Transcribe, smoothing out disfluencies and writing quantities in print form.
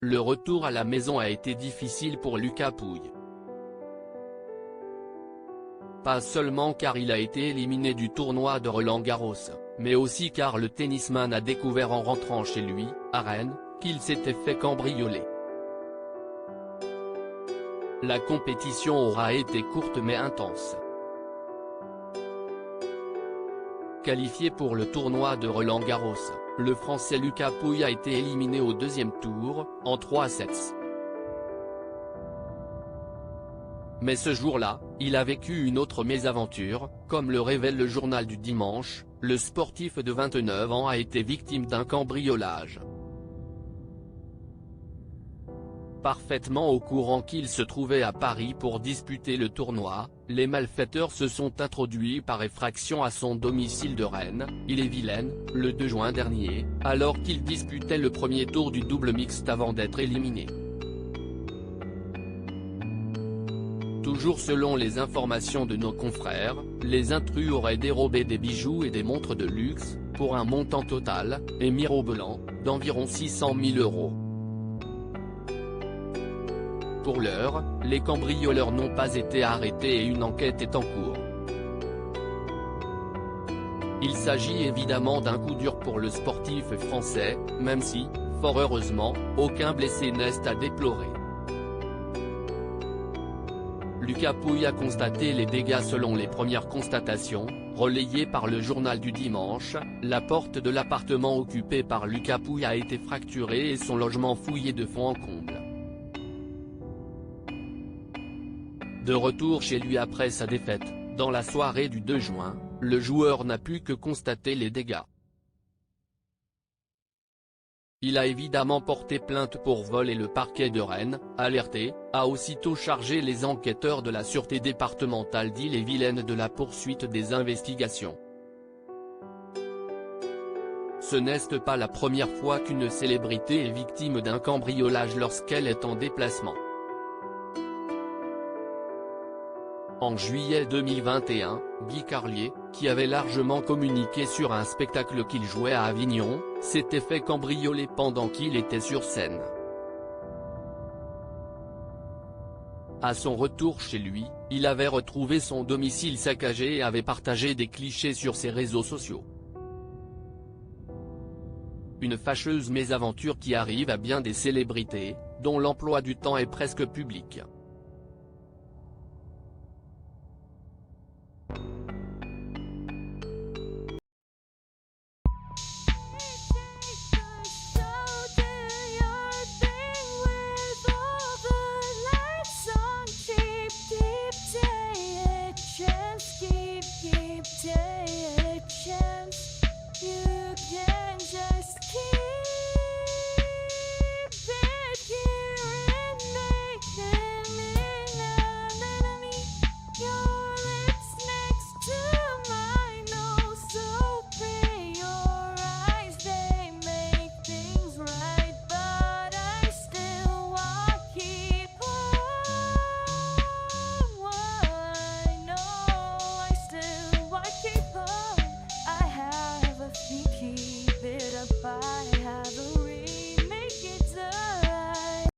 le retour à la maison a été difficile pour Lucas Pouille. Pas seulement car il a été éliminé du tournoi de Roland-Garros, mais aussi car le tennisman a découvert en rentrant chez lui, à Rennes, qu'il s'était fait cambrioler. La compétition aura été courte mais intense. Qualifié pour le tournoi de Roland-Garros, le Français Lucas Pouille a été éliminé au deuxième tour, en 3 sets. Mais ce jour-là, il a vécu une autre mésaventure, comme le révèle le journal du dimanche, le sportif de 29 ans a été victime d'un cambriolage. Parfaitement au courant qu'il se trouvait à Paris pour disputer le tournoi, les malfaiteurs se sont introduits par effraction à son domicile de Rennes, Ille-et-Vilaine, le 2 juin dernier, alors qu'il disputait le premier tour du double mixte avant d'être éliminé. Toujours selon les informations de nos confrères, les intrus auraient dérobé des bijoux et des montres de luxe, pour un montant total, et mirobolant, d'environ 600 000 €. Pour l'heure, les cambrioleurs n'ont pas été arrêtés et une enquête est en cours. Il s'agit évidemment d'un coup dur pour le sportif français, même si, fort heureusement, aucun blessé n'est à déplorer. Lucas Pouille a constaté les dégâts selon les premières constatations, relayées par le journal du dimanche. La porte de l'appartement occupé par Lucas Pouille a été fracturée et son logement fouillé de fond en comble. De retour chez lui après sa défaite, dans la soirée du 2 juin, le joueur n'a pu que constater les dégâts. Il a évidemment porté plainte pour vol et le parquet de Rennes, alerté, a aussitôt chargé les enquêteurs de la sûreté départementale d'Ille-et-Vilaine de la poursuite des investigations. Ce n'est pas la première fois qu'une célébrité est victime d'un cambriolage lorsqu'elle est en déplacement. En juillet 2021, Guy Carlier, qui avait largement communiqué sur un spectacle qu'il jouait à Avignon, s'était fait cambrioler pendant qu'il était sur scène. À son retour chez lui, il avait retrouvé son domicile saccagé et avait partagé des clichés sur ses réseaux sociaux. Une fâcheuse mésaventure qui arrive à bien des célébrités, dont l'emploi du temps est presque public.